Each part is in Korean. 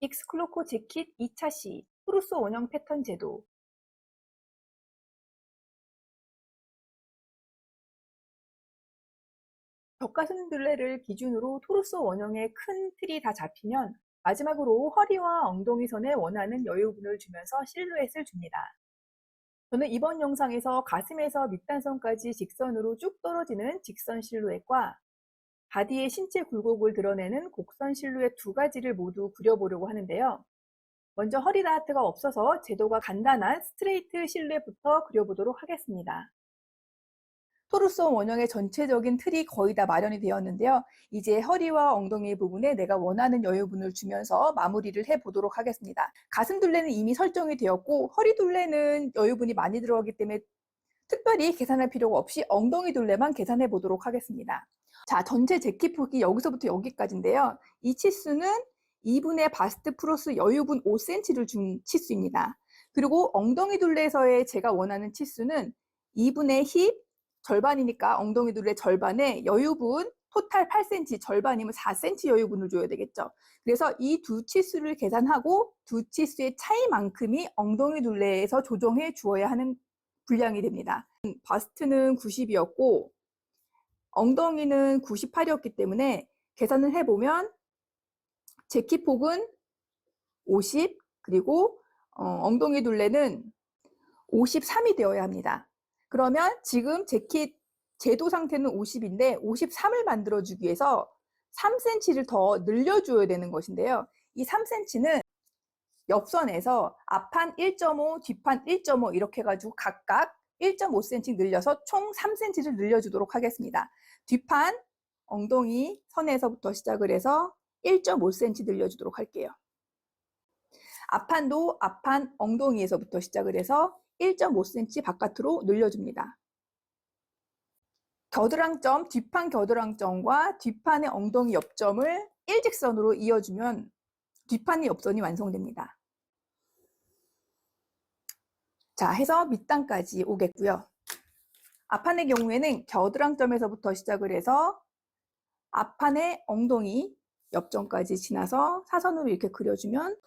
빅스클로코 재킷 2차 시 토르소 원형 패턴 제도. 벽가슴 둘레를 기준으로 토르소 원형의 큰 틀이 다 잡히면 마지막으로 허리와 엉덩이 선에 원하는 여유분을 주면서 실루엣을 줍니다. 저는 이번 영상에서 가슴에서 밑단선까지 직선으로 쭉 떨어지는 직선 실루엣과 바디의 신체 굴곡을 드러내는 곡선 실루엣 두 가지를 모두 그려보려고 하는데요. 먼저 허리 다트가 없어서 제도가 간단한 스트레이트 실루엣부터 그려보도록 하겠습니다. 토르소 원형의 전체적인 틀이 거의 다 마련이 되었는데요. 이제 허리와 엉덩이 부분에 내가 원하는 여유분을 주면서 마무리를 해보도록 하겠습니다. 가슴 둘레는 이미 설정이 되었고 허리 둘레는 여유분이 많이 들어가기 때문에 특별히 계산할 필요가 없이 엉덩이 둘레만 계산해 보도록 하겠습니다. 자, 전체 재킷 폭이 여기서부터 여기까지인데요. 이 치수는 2분의 바스트 플러스 여유분 5cm를 준 치수입니다. 그리고 엉덩이 둘레에서의 제가 원하는 치수는 2분의 힙, 절반이니까 엉덩이 둘레 절반에 여유분 토탈 8cm, 절반이면 4cm 여유분을 줘야 되겠죠. 그래서 이 두 치수를 계산하고 두 치수의 차이만큼이 엉덩이 둘레에서 조정해 주어야 하는 분량이 됩니다. 바스트는 90이었고 엉덩이는 98이었기 때문에 계산을 해보면 재킷 폭은 50, 그리고 엉덩이 둘레는 53이 되어야 합니다. 그러면 지금 재킷 제도 상태는 50인데 53을 만들어주기 위해서 3cm를 더 늘려줘야 되는 것인데요. 이 3cm는 옆선에서 앞판 1.5, 뒷판 1.5 이렇게 해가지고 각각 1.5cm 늘려서 총 3cm를 늘려주도록 하겠습니다. 뒷판 엉덩이 선에서부터 시작을 해서 1.5cm 늘려주도록 할게요. 앞판도 앞판 엉덩이에서부터 시작을 해서 1.5cm 바깥으로 늘려줍니다. 겨드랑점, 뒷판 겨드랑점과 뒷판의 엉덩이 옆점을 일직선으로 이어주면 뒷판의 옆선이 완성됩니다. 자, 해서 밑단까지 오겠고요. 앞판의 경우에는 겨드랑점에서부터 시작을 해서 앞판의 엉덩이 옆점까지 지나서 사선으로 이렇게 그려주면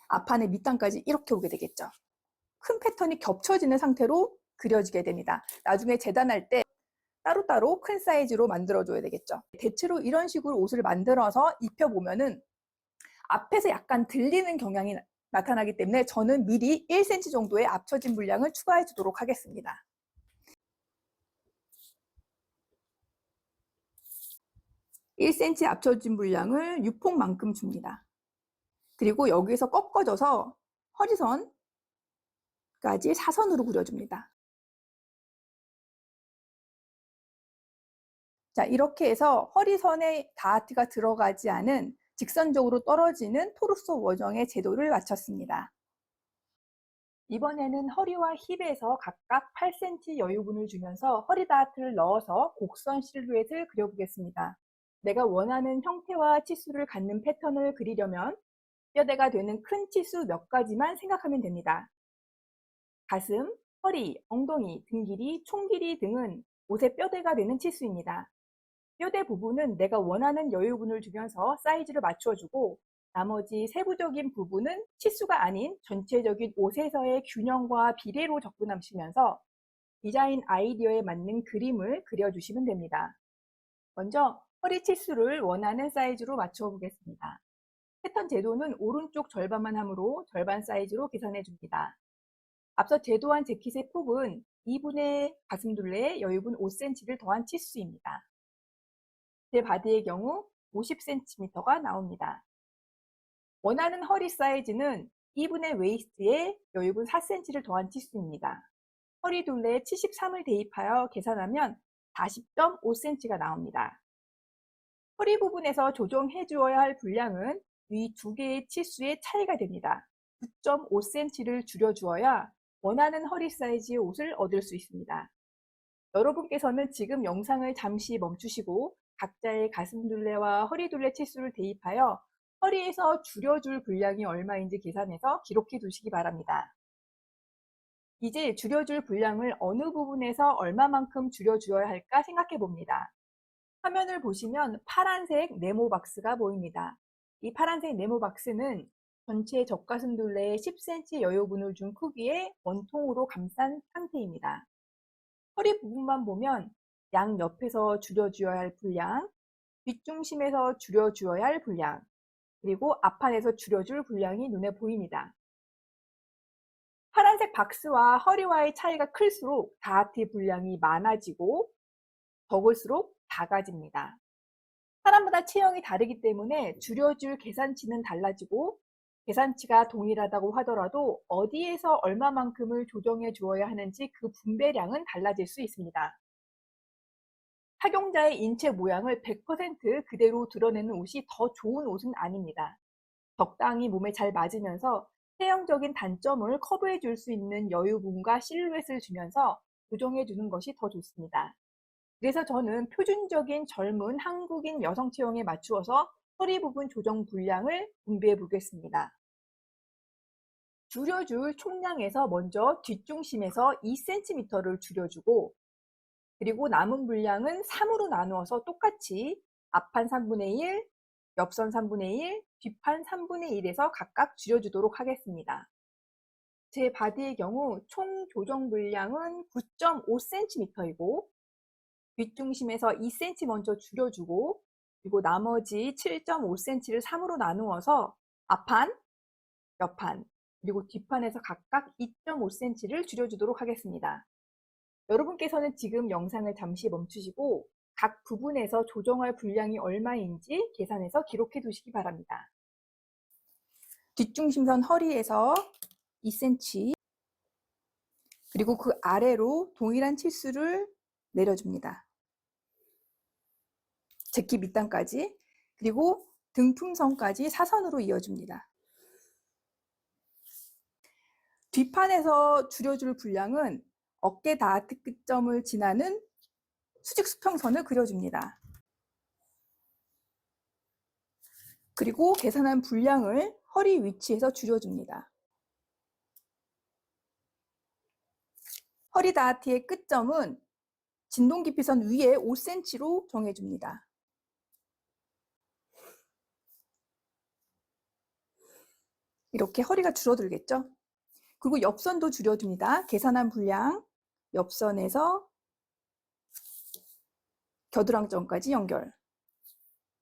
앞판의 밑단까지 이렇게 오게 되겠죠. 큰 패턴이 겹쳐지는 상태로 그려지게 됩니다. 나중에 재단할 때 따로따로 큰 사이즈로 만들어줘야 되겠죠. 대체로 이런 식으로 옷을 만들어서 입혀보면은 앞에서 약간 들리는 경향이 나타나기 때문에 저는 미리 1cm 정도의 앞쳐진 분량을 추가해 주도록 하겠습니다. 1cm 앞쳐진 분량을 6폭만큼 줍니다. 그리고 여기서 꺾어져서 허리선까지 사선으로 그려줍니다. 자, 이렇게 해서 허리선에 다트가 들어가지 않은 직선적으로 떨어지는 토르소 원형의 제도를 마쳤습니다. 이번에는 허리와 힙에서 각각 8cm 여유분을 주면서 허리 다트를 넣어서 곡선 실루엣을 그려보겠습니다. 내가 원하는 형태와 치수를 갖는 패턴을 그리려면 뼈대가 되는 큰 치수 몇 가지만 생각하면 됩니다. 가슴, 허리, 엉덩이, 등 길이, 총 길이 등은 옷의 뼈대가 되는 치수입니다. 뼈대 부분은 내가 원하는 여유분을 주면서 사이즈를 맞춰주고 나머지 세부적인 부분은 치수가 아닌 전체적인 옷에서의 균형과 비례로 접근하시면서 디자인 아이디어에 맞는 그림을 그려주시면 됩니다. 먼저 허리 치수를 원하는 사이즈로 맞춰 보겠습니다. 패턴 제도는 오른쪽 절반만 하므로 절반 사이즈로 계산해 줍니다. 앞서 제도한 재킷의 폭은 2분의 가슴 둘레에 여유분 5cm를 더한 치수입니다. 제 바디의 경우 50cm가 나옵니다. 원하는 허리 사이즈는 2분의 웨이스트에 여유분 4cm를 더한 치수입니다. 허리 둘레에 73을 대입하여 계산하면 40.5cm가 나옵니다. 허리 부분에서 조정해 주어야 할 분량은 위 두 개의 치수의 차이가 됩니다. 9.5cm를 줄여 주어야 원하는 허리 사이즈의 옷을 얻을 수 있습니다. 여러분께서는 지금 영상을 잠시 멈추시고 각자의 가슴 둘레와 허리 둘레 치수를 대입하여 허리에서 줄여줄 분량이 얼마인지 계산해서 기록해 두시기 바랍니다. 이제 줄여줄 분량을 어느 부분에서 얼마만큼 줄여주어야 할까 생각해 봅니다. 화면을 보시면 파란색 네모 박스가 보입니다. 이 파란색 네모 박스는 전체 젖가슴둘레의 10cm 여유분을 준 크기의 원통으로 감싼 상태입니다. 허리 부분만 보면 양 옆에서 줄여주어야 할 분량, 뒷중심에서 줄여주어야 할 분량, 그리고 앞판에서 줄여줄 분량이 눈에 보입니다. 파란색 박스와 허리와의 차이가 클수록 다하트 분량이 많아지고 적을수록 작아집니다. 사람마다 체형이 다르기 때문에 줄여줄 계산치는 달라지고 계산치가 동일하다고 하더라도 어디에서 얼마만큼을 조정해 주어야 하는지 그 분배량은 달라질 수 있습니다. 착용자의 인체 모양을 100% 그대로 드러내는 옷이 더 좋은 옷은 아닙니다. 적당히 몸에 잘 맞으면서 체형적인 단점을 커버해 줄 수 있는 여유분과 실루엣을 주면서 조정해 주는 것이 더 좋습니다. 그래서 저는 표준적인 젊은 한국인 여성 체형에 맞추어서 허리 부분 조정 분량을 분배해 보겠습니다. 줄여줄 총량에서 먼저 뒷중심에서 2cm를 줄여주고, 그리고 남은 분량은 3으로 나누어서 똑같이 앞판 3분의 1, 옆선 3분의 1, 뒷판 3분의 1에서 각각 줄여주도록 하겠습니다. 제 바디의 경우 총 조정 분량은 9.5cm이고 뒷중심에서 2cm 먼저 줄여주고, 그리고 나머지 7.5cm를 3으로 나누어서 앞판, 옆판, 그리고 뒷판에서 각각 2.5cm를 줄여주도록 하겠습니다. 여러분께서는 지금 영상을 잠시 멈추시고 각 부분에서 조정할 분량이 얼마인지 계산해서 기록해 두시기 바랍니다. 뒷중심선 허리에서 2cm, 그리고 그 아래로 동일한 치수를 내려줍니다. 재킷 밑단까지, 그리고 등품선까지 사선으로 이어줍니다. 뒷판에서 줄여줄 분량은 어깨 다하트 끝점을 지나는 수직 수평선을 그려줍니다. 그리고 계산한 분량을 허리 위치에서 줄여줍니다. 허리 다하트의 끝점은 진동 깊이선 위에 5cm로 정해줍니다. 이렇게 허리가 줄어들겠죠? 그리고 옆선도 줄여줍니다. 계산한 분량, 옆선에서 겨드랑점까지 연결.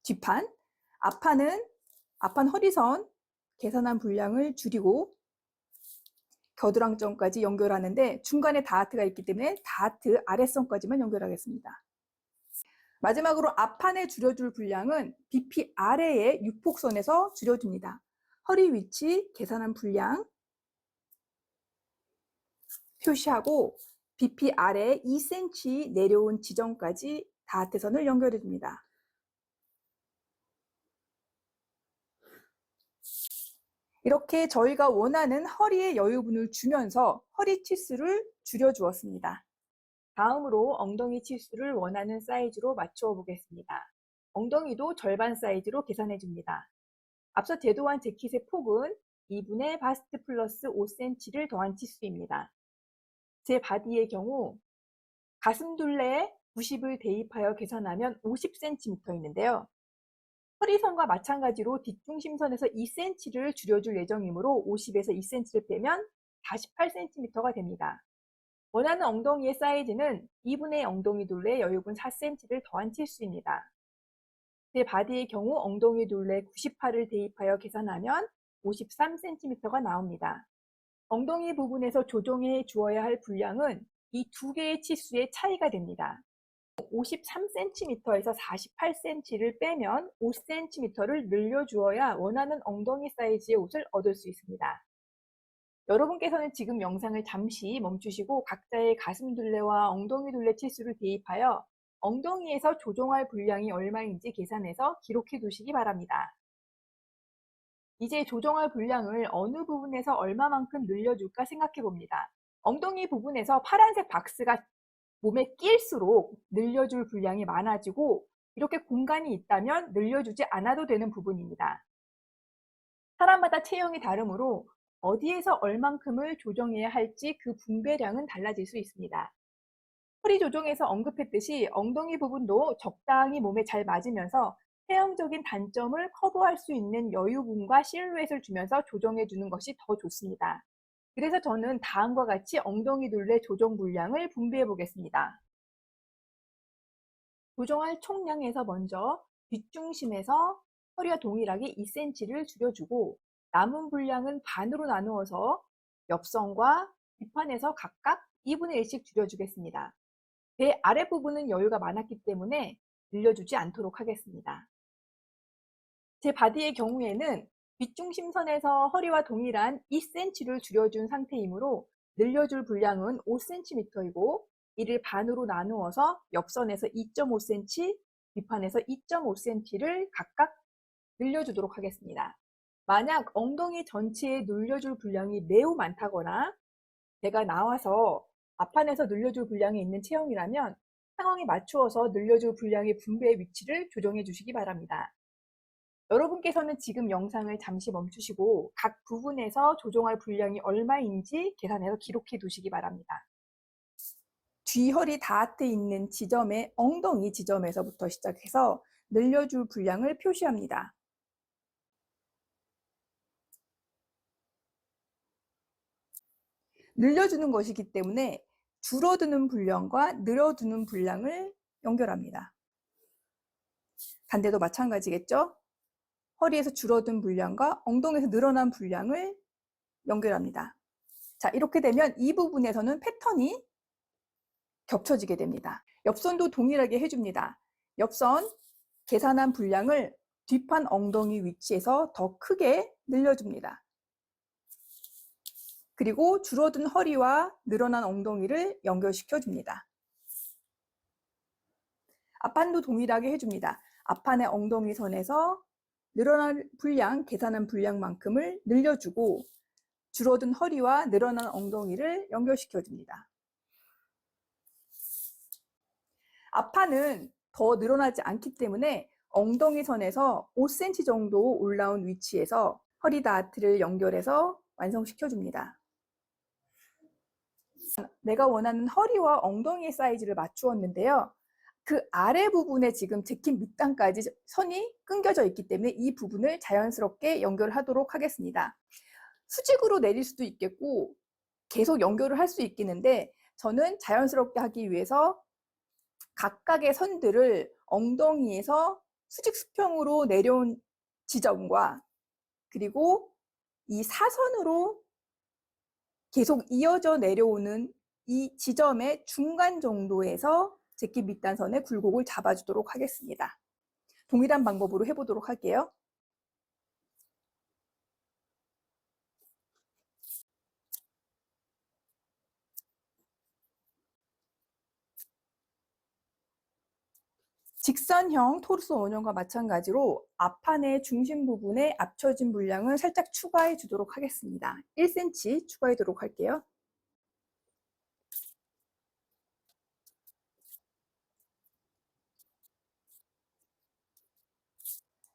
뒷판, 앞판 허리선 계산한 분량을 줄이고 겨드랑점까지 연결하는데 중간에 다하트가 있기 때문에 다하트 아랫선까지만 연결하겠습니다. 마지막으로 앞판에 줄여줄 분량은 BP 아래의 육폭선에서 줄여줍니다. 허리 위치 계산한 분량 표시하고 BP 아래 2cm 내려온 지점까지 다하트선을 연결해 줍니다. 이렇게 저희가 원하는 허리의 여유분을 주면서 허리 치수를 줄여주었습니다. 다음으로 엉덩이 치수를 원하는 사이즈로 맞추어 보겠습니다. 엉덩이도 절반 사이즈로 계산해 줍니다. 앞서 제도한 재킷의 폭은 2분의 바스트 플러스 5cm를 더한 치수입니다. 제 바디의 경우 가슴둘레에 90을 대입하여 계산하면 50cm인데요. 허리선과 마찬가지로 뒷중심선에서 2cm를 줄여줄 예정이므로 50에서 2cm를 빼면 48cm가 됩니다. 원하는 엉덩이의 사이즈는 2분의 엉덩이 둘레 여유분 4cm를 더한 치수입니다. 제 바디의 경우 엉덩이 둘레 98을 대입하여 계산하면 53cm가 나옵니다. 엉덩이 부분에서 조정해 주어야 할 분량은 이 두 개의 치수의 차이가 됩니다. 53cm에서 48cm를 빼면 5cm를 늘려주어야 원하는 엉덩이 사이즈의 옷을 얻을 수 있습니다. 여러분께서는 지금 영상을 잠시 멈추시고 각자의 가슴둘레와 엉덩이 둘레 치수를 대입하여 엉덩이에서 조정할 분량이 얼마인지 계산해서 기록해 두시기 바랍니다. 이제 조정할 분량을 어느 부분에서 얼마만큼 늘려줄까 생각해 봅니다. 엉덩이 부분에서 파란색 박스가 몸에 끼일수록 늘려줄 분량이 많아지고 이렇게 공간이 있다면 늘려주지 않아도 되는 부분입니다. 사람마다 체형이 다르므로 어디에서 얼만큼을 조정해야 할지 그 분배량은 달라질 수 있습니다. 허리 조정에서 언급했듯이 엉덩이 부분도 적당히 몸에 잘 맞으면서 체형적인 단점을 커버할 수 있는 여유분과 실루엣을 주면서 조정해 주는 것이 더 좋습니다. 그래서 저는 다음과 같이 엉덩이 둘레 조정 분량을 분배해 보겠습니다. 조정할 총량에서 먼저 뒷중심에서 허리와 동일하게 2cm를 줄여주고 남은 분량은 반으로 나누어서 옆선과 뒷판에서 각각 2분의 1씩 줄여주겠습니다. 배 아랫부분은 여유가 많았기 때문에 늘려주지 않도록 하겠습니다. 제 바디의 경우에는 뒷중심선에서 허리와 동일한 2cm를 줄여준 상태이므로 늘려줄 분량은 5cm이고 이를 반으로 나누어서 옆선에서 2.5cm, 뒷판에서 2.5cm를 각각 늘려주도록 하겠습니다. 만약 엉덩이 전체에 늘려줄 분량이 매우 많다거나 배가 나와서 앞판에서 늘려줄 분량이 있는 체형이라면 상황에 맞추어서 늘려줄 분량의 분배의 위치를 조정해 주시기 바랍니다. 여러분께서는 지금 영상을 잠시 멈추시고 각 부분에서 조정할 분량이 얼마인지 계산해서 기록해 두시기 바랍니다. 뒤허리 다하트에 있는 지점의 엉덩이 지점에서부터 시작해서 늘려줄 분량을 표시합니다. 늘려주는 것이기 때문에 줄어드는 분량과 늘어두는 분량을 연결합니다. 반대도 마찬가지겠죠? 허리에서 줄어든 분량과 엉덩이에서 늘어난 분량을 연결합니다. 자, 이렇게 되면 이 부분에서는 패턴이 겹쳐지게 됩니다. 옆선도 동일하게 해줍니다. 옆선 계산한 분량을 뒷판 엉덩이 위치에서 더 크게 늘려줍니다. 그리고 줄어든 허리와 늘어난 엉덩이를 연결시켜 줍니다. 앞판도 동일하게 해줍니다. 앞판의 엉덩이 선에서 늘어난 분량, 계산한 분량만큼을 늘려주고 줄어든 허리와 늘어난 엉덩이를 연결시켜 줍니다. 앞판은 더 늘어나지 않기 때문에 엉덩이 선에서 5cm 정도 올라온 위치에서 허리 다하트를 연결해서 완성시켜 줍니다. 내가 원하는 허리와 엉덩이 사이즈를 맞추었는데요. 그 아래 부분에 지금 재킷 밑단까지 선이 끊겨져 있기 때문에 이 부분을 자연스럽게 연결하도록 하겠습니다. 수직으로 내릴 수도 있겠고 계속 연결을 할 수 있겠는데 저는 자연스럽게 하기 위해서 각각의 선들을 엉덩이에서 수직 수평으로 내려온 지점과 그리고 이 사선으로 계속 이어져 내려오는 이 지점의 중간 정도에서 재킷 밑단선의 굴곡을 잡아주도록 하겠습니다. 동일한 방법으로 해보도록 할게요. 직선형 토르소 원형과 마찬가지로 앞판의 중심 부분에 앞쳐진 분량을 살짝 추가해 주도록 하겠습니다. 1cm 추가하도록 할게요.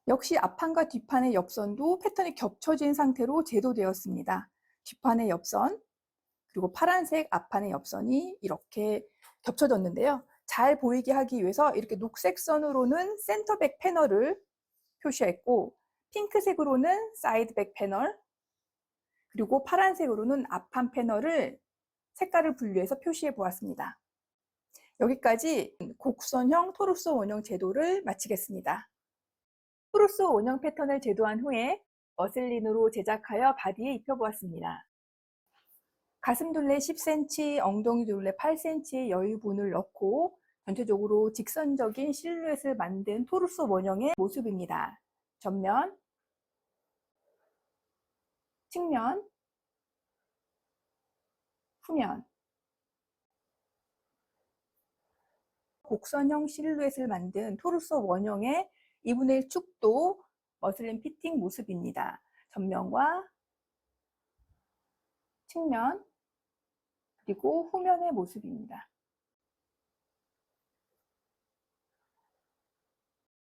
역시 앞판과 뒷판의 옆선도 패턴이 겹쳐진 상태로 제도되었습니다. 뒷판의 옆선, 그리고 파란색 앞판의 옆선이 이렇게 겹쳐졌는데요. 잘 보이게 하기 위해서 이렇게 녹색 선으로는 센터백 패널을 표시했고 핑크색으로는 사이드백 패널, 그리고 파란색으로는 앞판 패널을 색깔을 분류해서 표시해 보았습니다. 여기까지 곡선형 토르소 원형 제도를 마치겠습니다. 토르소 원형 패턴을 제도한 후에 머슬린으로 제작하여 바디에 입혀보았습니다. 가슴 둘레 10cm, 엉덩이 둘레 8cm의 여유분을 넣고 전체적으로 직선적인 실루엣을 만든 토르소 원형의 모습입니다. 전면, 측면, 후면. 곡선형 실루엣을 만든 토르소 원형의 2분의 1 축도 머슬린 피팅 모습입니다. 전면과 측면, 그리고 후면의 모습입니다.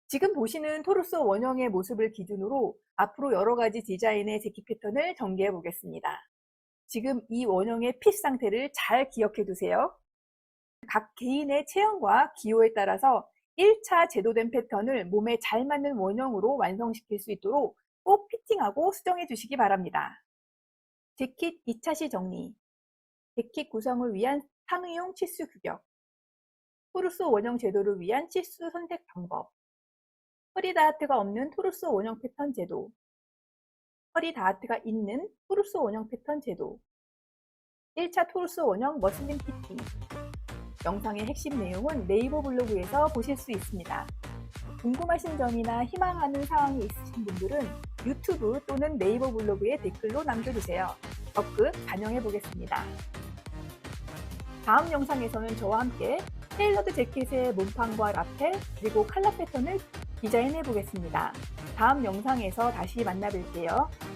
지금 보시는 토르소 원형의 모습을 기준으로 앞으로 여러 가지 디자인의 재킷 패턴을 전개해 보겠습니다. 지금 이 원형의 핏 상태를 잘 기억해 두세요. 각 개인의 체형과 기호에 따라서 1차 제도된 패턴을 몸에 잘 맞는 원형으로 완성시킬 수 있도록 꼭 피팅하고 수정해 주시기 바랍니다. 재킷 2차 시 정리, 재킷 구성을 위한 상의용 치수 규격, 토르소 원형 제도를 위한 치수 선택 방법, 허리 다하트가 없는 토르소 원형 패턴 제도, 허리 다하트가 있는 토르소 원형 패턴 제도, 1차 토르소 원형 머슬린 피팅. 영상의 핵심 내용은 네이버 블로그에서 보실 수 있습니다. 궁금하신 점이나 희망하는 사항이 있으신 분들은 유튜브 또는 네이버 블로그에 댓글로 남겨주세요. 적극 반영해 보겠습니다. 다음 영상에서는 저와 함께 테일러드 재킷의 몸판과 라펠 그리고 칼라 패턴을 디자인해 보겠습니다. 다음 영상에서 다시 만나 뵐게요.